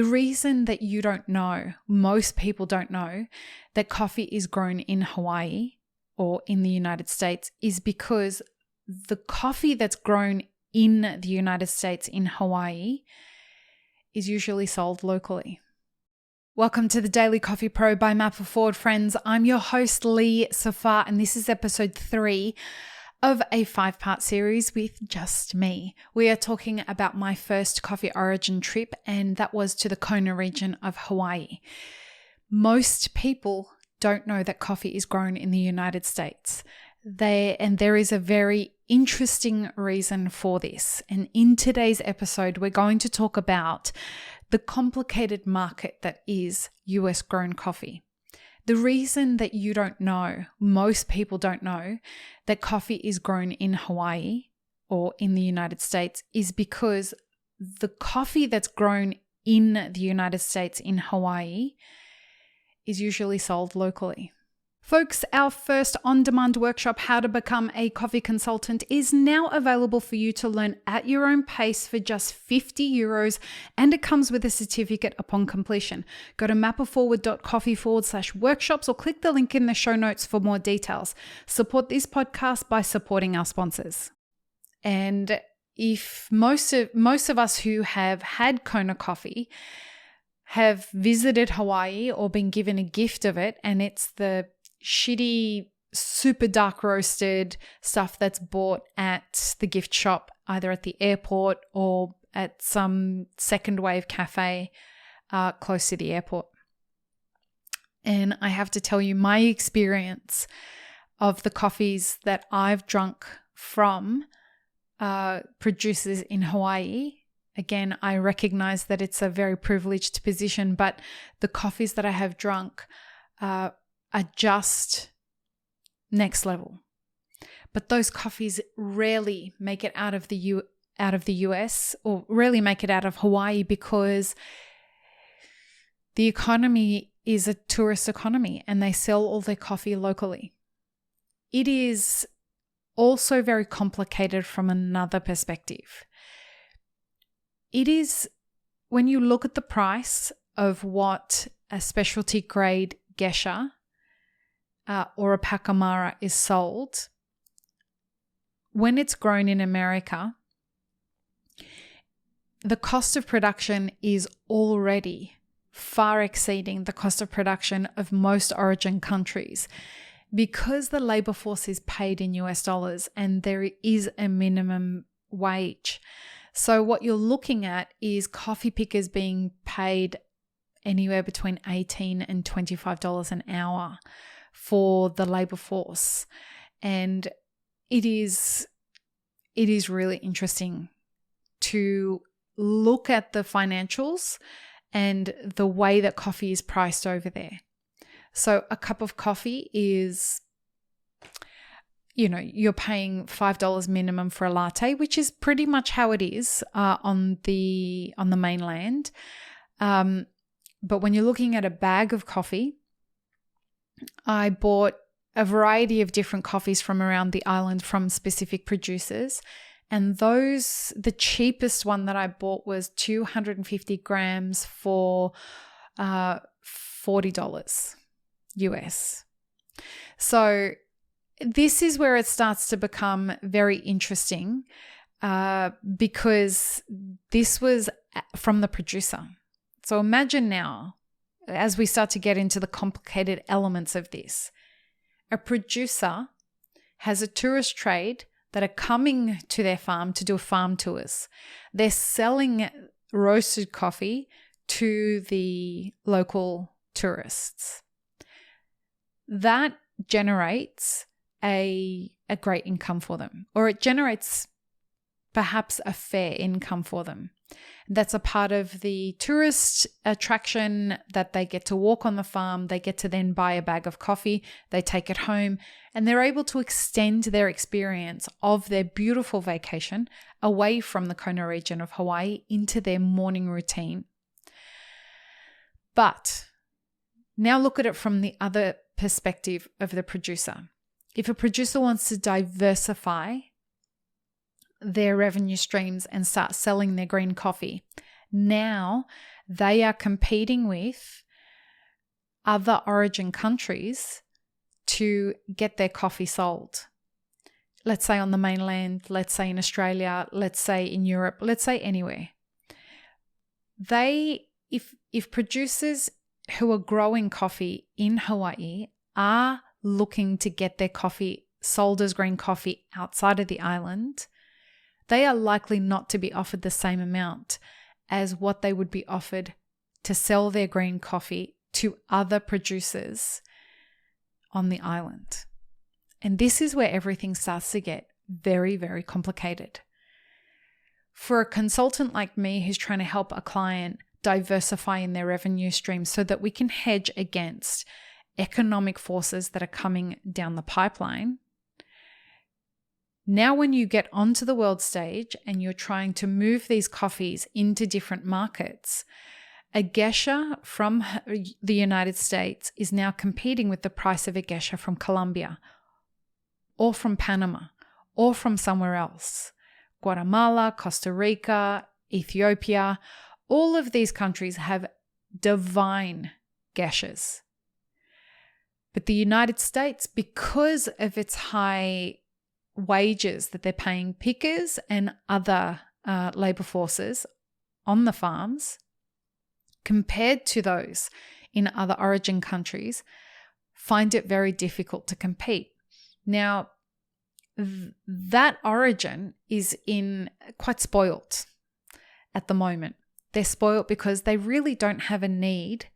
The reason that you don't know, most people don't know, that coffee is grown in Hawaii or in the United States is because the coffee that's grown in the United States in Hawaii is usually sold locally. Welcome to the Daily Coffee Pro by Mapper Forward, friends. I'm your host, Lee Safar, and this is episode 3 of a 5-part series with just me. We are talking about my first coffee origin trip, and that was to the Kona region of Hawaii. Most people don't know that coffee is grown in the United States. There is a very interesting reason for this. And in today's episode, we're going to talk about the complicated market that is US grown coffee. The reason that you don't know, most people don't know, that coffee is grown in Hawaii or in the United States is because the coffee that's grown in the United States in Hawaii is usually sold locally. Folks, our first on-demand workshop, How to Become a Coffee Consultant, is now available for you to learn at your own pace for just €50, and it comes with a certificate upon completion. Go to mapperforward.coffee/workshops or click the link in the show notes for more details. Support this podcast by supporting our sponsors. And if most of us who have had Kona coffee have visited Hawaii or been given a gift of it, and it's the shitty, super dark roasted stuff that's bought at the gift shop, either at the airport or at some second wave cafe close to the airport. And I have to tell you, my experience of the coffees that I've drunk from producers in Hawaii, again, I recognize that it's a very privileged position, but the coffees that I have drunk are just next level. But those coffees rarely make it out of the US or rarely make it out of Hawaii because the economy is a tourist economy and they sell all their coffee locally. It is also very complicated from another perspective. It is, when you look at the price of what a specialty grade Gesha or a Pacamara is sold, when it's grown in America, the cost of production is already far exceeding the cost of production of most origin countries because the labor force is paid in US dollars and there is a minimum wage. So what you're looking at is coffee pickers being paid anywhere between $18 and $25 an hour for the labor force. And it is really interesting to look at the financials and the way that coffee is priced over there. So a cup of coffee is, you're paying $5 minimum for a latte, which is pretty much how it is on the mainland. But when you're looking at a bag of coffee, I bought a variety of different coffees from around the island from specific producers. And the cheapest one that I bought was 250 grams for $40 US. So this is where it starts to become very interesting because this was from the producer. So imagine now, as we start to get into the complicated elements of this, a producer has a tourist trade that are coming to their farm to do farm tours. They're selling roasted coffee to the local tourists. That generates a great income for them, or it generates perhaps a fair income for them. That's a part of the tourist attraction that they get to walk on the farm. They get to then buy a bag of coffee. They take it home and they're able to extend their experience of their beautiful vacation away from the Kona region of Hawaii into their morning routine. But now look at it from the other perspective of the producer. If a producer wants to diversify their revenue streams and start selling their green coffee, now they are competing with other origin countries to get their coffee sold. Let's say on the mainland, let's say in Australia, let's say in Europe, let's say anywhere. If producers who are growing coffee in Hawaii are looking to get their coffee sold as green coffee outside of the island, they are likely not to be offered the same amount as what they would be offered to sell their green coffee to other producers on the island. And this is where everything starts to get very, very complicated. For a consultant like me who's trying to help a client diversify in their revenue stream so that we can hedge against economic forces that are coming down the pipeline, now when you get onto the world stage and you're trying to move these coffees into different markets, a geisha from the United States is now competing with the price of a geisha from Colombia or from Panama or from somewhere else. Guatemala, Costa Rica, Ethiopia, all of these countries have divine geishas. But the United States, because of its high wages that they're paying pickers and other labor forces on the farms, compared to those in other origin countries, find it very difficult to compete. Now, that origin is quite spoilt at the moment. They're spoilt because they really don't have a need.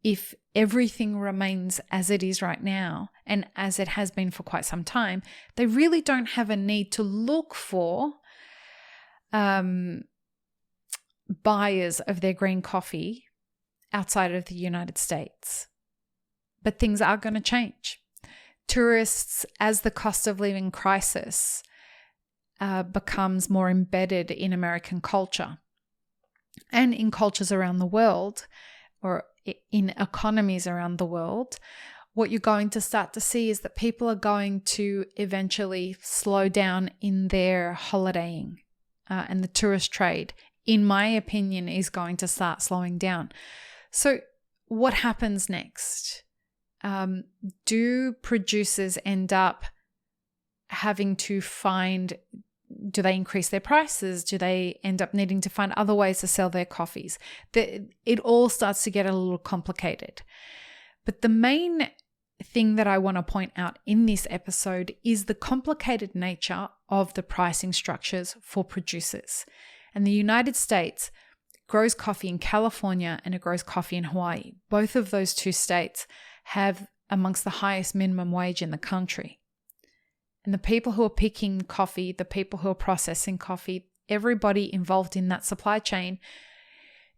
If everything remains as it is right now and as it has been for quite some time, they really don't have a need to look for buyers of their green coffee outside of the United States. But things are going to change. Tourists, as the cost of living crisis becomes more embedded in American culture and in cultures around the world, or in economies around the world, what you're going to start to see is that people are going to eventually slow down in their holidaying, and the tourist trade, in my opinion, is going to start slowing down. So what happens next? Do producers end up having to do they increase their prices? Do they end up needing to find other ways to sell their coffees? It all starts to get a little complicated. But the main thing that I want to point out in this episode is the complicated nature of the pricing structures for producers. And the United States grows coffee in California and it grows coffee in Hawaii. Both of those two states have amongst the highest minimum wage in the country. And the people who are picking coffee, the people who are processing coffee, everybody involved in that supply chain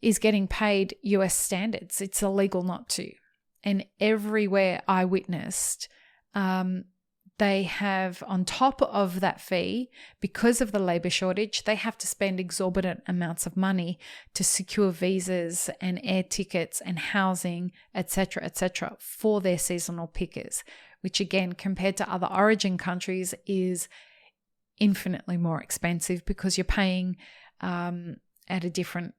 is getting paid US standards. It's illegal not to. And everywhere I witnessed, they have, on top of that fee, because of the labor shortage, they have to spend exorbitant amounts of money to secure visas and air tickets and housing, etc., for their seasonal pickers, which again, compared to other origin countries, is infinitely more expensive because you're paying at a different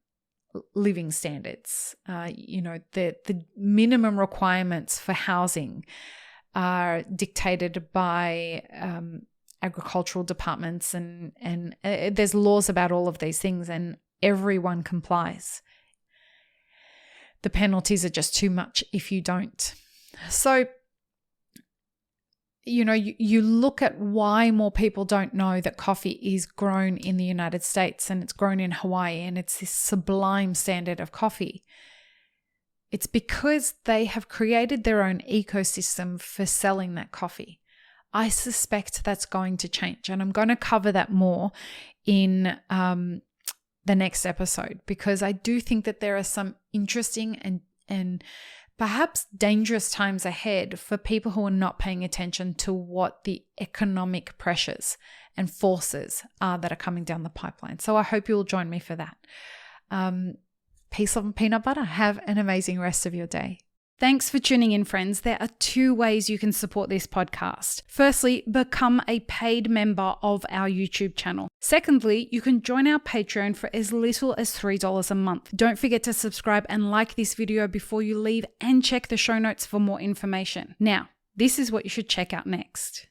living standards. The minimum requirements for housing are dictated by agricultural departments, and there's laws about all of these things, and everyone complies. The penalties are just too much if you don't. So, you look at why more people don't know that coffee is grown in the United States and it's grown in Hawaii and it's this sublime standard of coffee. It's because they have created their own ecosystem for selling that coffee. I suspect that's going to change, and I'm going to cover that more in the next episode, because I do think that there are some interesting and perhaps dangerous times ahead for people who are not paying attention to what the economic pressures and forces are that are coming down the pipeline. So I hope you'll join me for that. Peace, love, and peanut butter. Have an amazing rest of your day. Thanks for tuning in, friends. There are 2 ways you can support this podcast. Firstly, become a paid member of our YouTube channel. Secondly, you can join our Patreon for as little as $3 a month. Don't forget to subscribe and like this video before you leave, and check the show notes for more information. Now, this is what you should check out next.